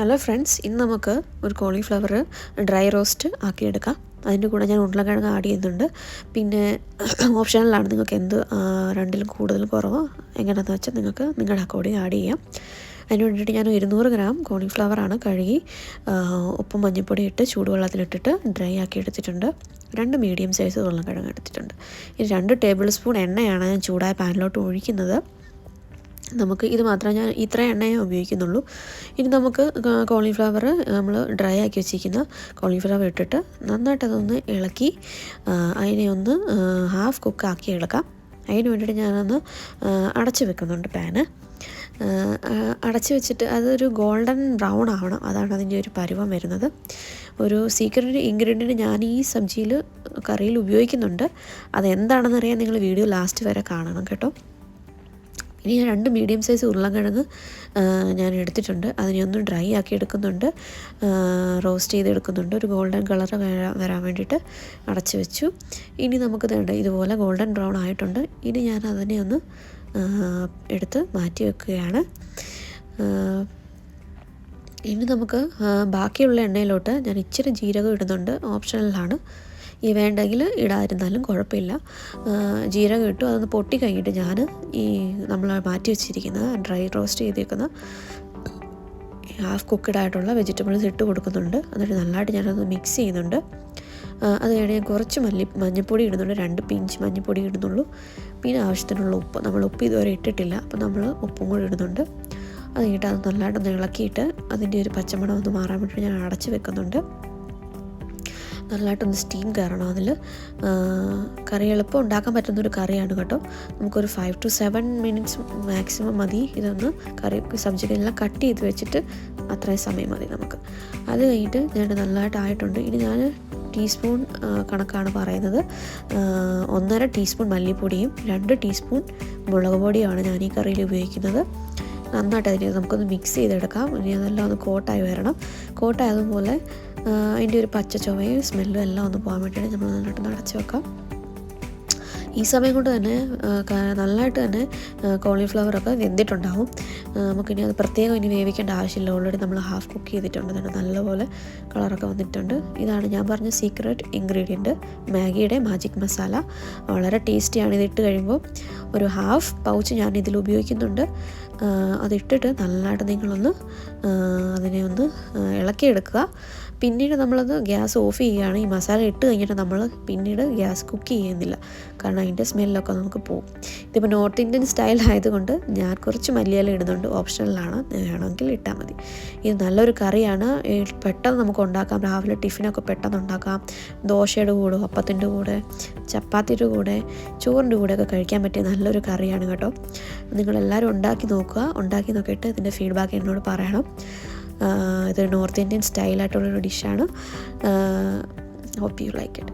Hello friends, ഇന്ന് നമുക്ക് ഒരു കോളിഫ്ലവർ ഡ്രൈ റോസ്റ്റ് ആക്കിയെടുക്കാം. അതിൻ്റെ കൂടെ ഞാൻ ഉരുളക്കിഴങ്ങ് ആഡ് ചെയ്യുന്നുണ്ട്. പിന്നെ ഓപ്ഷണലാണ്, നിങ്ങൾക്ക് എന്ത് രണ്ടിലും കൂടുതൽ കുറവോ എങ്ങനെയാണെന്ന് വെച്ചാൽ നിങ്ങൾക്ക് നിങ്ങളുടെ അക്കോർഡിങ് ആഡ് ചെയ്യാം. അതിന് വേണ്ടിയിട്ട് ഞാൻ 200 ഗ്രാം കോളിഫ്ലവറാണ് കഴുകി ഉപ്പും മഞ്ഞൾപ്പൊടി ഇട്ട് ചൂടുവെള്ളത്തിലിട്ടിട്ട് ഡ്രൈ ആക്കി എടുത്തിട്ടുണ്ട്. 2 മീഡിയം സൈസ് ഉരുളക്കിഴങ്ങ് എടുത്തിട്ടുണ്ട്. ഈ 2 ടേബിൾ സ്പൂൺ എണ്ണയാണ് ഞാൻ ചൂടായ പാനിലോട്ട് ഒഴിക്കുന്നത്. നമുക്ക് ഇത് മാത്രമേ ഞാൻ ഇത്ര എണ്ണയെ ഉപയോഗിക്കുന്നുള്ളൂ. ഇനി നമുക്ക് കോളിഫ്ലവർ നമ്മൾ ഡ്രൈ ആക്കി വെച്ചിരിക്കുന്ന കോളിഫ്ലവർ ഇട്ടിട്ട് നന്നായിട്ട് അതൊന്ന് ഇളക്കി അതിനെ ഒന്ന് ഹാഫ് കുക്കാക്കി എടുക്കാം. അതിന് വേണ്ടിയിട്ട് ഞാനൊന്ന് അടച്ച് വെക്കുന്നുണ്ട് പാന്. അടച്ച് വെച്ചിട്ട് അതൊരു ഗോൾഡൻ ബ്രൗൺ ആവണം, അതാണ് അതിൻ്റെ ഒരു പരുവം വരുന്നത്. ഒരു സീക്രട്ട് ഇൻഗ്രീഡിയൻറ്റ് ഞാൻ ഈ സബ്ജിയിൽ കറിയിൽ ഉപയോഗിക്കുന്നുണ്ട്. അതെന്താണെന്നറിയാൻ നിങ്ങൾ വീഡിയോ ലാസ്റ്റ് വരെ കാണണം കേട്ടോ. ഇനി ഞാൻ 2 മീഡിയം സൈസ് ഉരുളക്കിഴങ്ങ് ഞാൻ എടുത്തിട്ടുണ്ട്. അതിനെ ഒന്ന് ഡ്രൈ ആക്കി എടുക്കുന്നുണ്ട്, റോസ്റ്റ് ചെയ്തെടുക്കുന്നുണ്ട്. ഒരു ഗോൾഡൻ കളർ വരാൻ വേണ്ടിയിട്ട് അടച്ചു വെച്ചു. ഇനി നമുക്ക് ഇതുപോലെ ഗോൾഡൻ ബ്രൗൺ ആയിട്ടുണ്ട്. ഇനി ഞാൻ അതിനെ ഒന്ന് എടുത്ത് മാറ്റി വെക്കുകയാണ്. ഇനി നമുക്ക് ബാക്കിയുള്ള എണ്ണയിലോട്ട് ഞാൻ ഇച്ചിരി ജീരകം ഇടുന്നുണ്ട്, ഓപ്ഷണലാണ്. ഈ വേണ്ടെങ്കിൽ ഇടാതിരുന്നാലും കുഴപ്പമില്ല. ജീരകം ഇട്ടു, അതൊന്ന് പൊട്ടി കഴിഞ്ഞിട്ട് ഞാൻ ഈ നമ്മൾ മാറ്റി വെച്ചിരിക്കുന്ന ഡ്രൈ റോസ്റ്റ് ചെയ്തേക്കുന്ന ഹാഫ് കുക്ക്ഡ് ആയിട്ടുള്ള വെജിറ്റബിൾസ് ഇട്ട് കൊടുക്കുന്നുണ്ട്. എന്നിട്ട് നല്ലതായിട്ട് ഞാനത് മിക്സ് ചെയ്യുന്നുണ്ട്. അത് കഴിഞ്ഞ് ഞാൻ കുറച്ച് മഞ്ഞൾപ്പൊടി ഇടുന്നുണ്ട്, 2 പിഞ്ച് മഞ്ഞൾപ്പൊടി ഇടുന്നുള്ളൂ. പിന്നെ ആവശ്യത്തിനുള്ള ഉപ്പ്, നമ്മൾ ഉപ്പ് ഇതുവരെ ഇട്ടിട്ടില്ല, അപ്പോൾ നമ്മൾ ഉപ്പും കൂടി ഇടുന്നുണ്ട്. അത് കഴിഞ്ഞിട്ട് അത് നല്ലതായിട്ടൊന്ന് ഇളക്കിയിട്ട് അതിൻ്റെ ഒരു പച്ചമണം ഒന്ന് മാറാൻ വേണ്ടിയിട്ട് ഞാൻ അടച്ച് വെക്കുന്നുണ്ട്. നല്ലതായിട്ടൊന്ന് സ്റ്റീം കയറണം അതിൽ. കറി എളുപ്പം ഉണ്ടാക്കാൻ പറ്റുന്നൊരു കറിയാണ് കേട്ടോ. നമുക്കൊരു 5 to 7 minutes മാക്സിമം മതി. ഇതൊന്ന് കറി സബ്ജിയെല്ലാം കട്ട് ചെയ്ത് വെച്ചിട്ട് അത്രയും സമയം മതി നമുക്ക്. അത് കഴിഞ്ഞിട്ട് ഞാൻ നല്ലതായിട്ടായിട്ടുണ്ട്. ഇനി ഞാൻ ടീസ്പൂൺ കണക്കാണ് പറയുന്നത്. 1.5 ടീസ്പൂൺ മല്ലിപ്പൊടിയും 2 ടീസ്പൂൺ മുളക് പൊടിയുമാണ് ഞാൻ ഈ കറിയിൽ ഉപയോഗിക്കുന്നത്. നന്നായിട്ട് അതിനെ നമുക്കൊന്ന് മിക്സ് ചെയ്തെടുക്കാം. ഇനി അതെല്ലാം ഒന്ന് കോട്ടായി വരണം. കോട്ടായതുപോലെ അതിൻ്റെ ഒരു പച്ച ചുവയും സ്മെല്ലും എല്ലാം ഒന്ന് പോകാൻ വേണ്ടിയിട്ട് നമ്മൾ നന്നായിട്ട് അടച്ച് വെക്കാം. ഈ സമയം കൊണ്ട് തന്നെ നല്ലതായിട്ട് തന്നെ കോളിഫ്ലവറൊക്കെ വെന്തിട്ടുണ്ടാവും. നമുക്കിനി അത് പ്രത്യേകം ഇനി വേവിക്കേണ്ട ആവശ്യമില്ല. ഓൾറെഡി നമ്മൾ ഹാഫ് കുക്ക് ചെയ്തിട്ടുണ്ട്, തന്നെ നല്ലപോലെ കളറൊക്കെ വന്നിട്ടുണ്ട്. ഇതാണ് ഞാൻ പറഞ്ഞ സീക്രട്ട് ഇൻഗ്രീഡിയൻറ്റ്, മാഗിയുടെ മാജിക് മസാല. വളരെ ടേസ്റ്റിയാണ്. ഇതിട്ട് കഴിയുമ്പോൾ ഒരു ഹാഫ് പൗച്ച് ഞാൻ ഇതിൽ ഉപയോഗിക്കുന്നുണ്ട്. അതിട്ടിട്ട് നല്ലതായിട്ട് നിങ്ങളൊന്ന് അതിനെ ഒന്ന് ഇളക്കിയെടുക്കുക. പിന്നീട് നമ്മളത് ഗ്യാസ് ഓഫ് ചെയ്യുകയാണ്. ഈ മസാല ഇട്ട് കഴിഞ്ഞിട്ട് നമ്മൾ പിന്നീട് ഗ്യാസ് കുക്ക് ചെയ്യുന്നില്ല, കാരണം അതിൻ്റെ സ്മെല്ലൊക്കെ നമുക്ക് പോകും. ഇതിപ്പോൾ നോർത്ത് ഇന്ത്യൻ സ്റ്റൈൽ ആയതുകൊണ്ട് ഞാൻ കുറച്ച് മല്ലിയില ഇടുന്നുണ്ട്, ഓപ്ഷണലാണ്, വേണമെങ്കിൽ ഇട്ടാൽ മതി. ഇത് നല്ലൊരു കറിയാണ്, പെട്ടെന്ന് നമുക്ക് ഉണ്ടാക്കാം. രാവിലെ ടിഫിനൊക്കെ പെട്ടെന്ന് ഉണ്ടാക്കാം. ദോശയുടെ കൂടെ, അപ്പത്തിൻ്റെ കൂടെ, ചപ്പാത്തിയുടെ കൂടെ, ചോറിൻ്റെ കൂടെയൊക്കെ കഴിക്കാൻ പറ്റിയ നല്ലൊരു കറിയാണ് കേട്ടോ. നിങ്ങളെല്ലാവരും ഉണ്ടാക്കി നോക്കുക. ഉണ്ടാക്കി നോക്കിയിട്ട് ഇതിൻ്റെ ഫീഡ്ബാക്ക് എന്നോട് പറയണം. ഇതൊരു നോർത്ത് ഇന്ത്യൻ സ്റ്റൈലായിട്ടുള്ളൊരു ഡിഷാണ്. Hope you like it.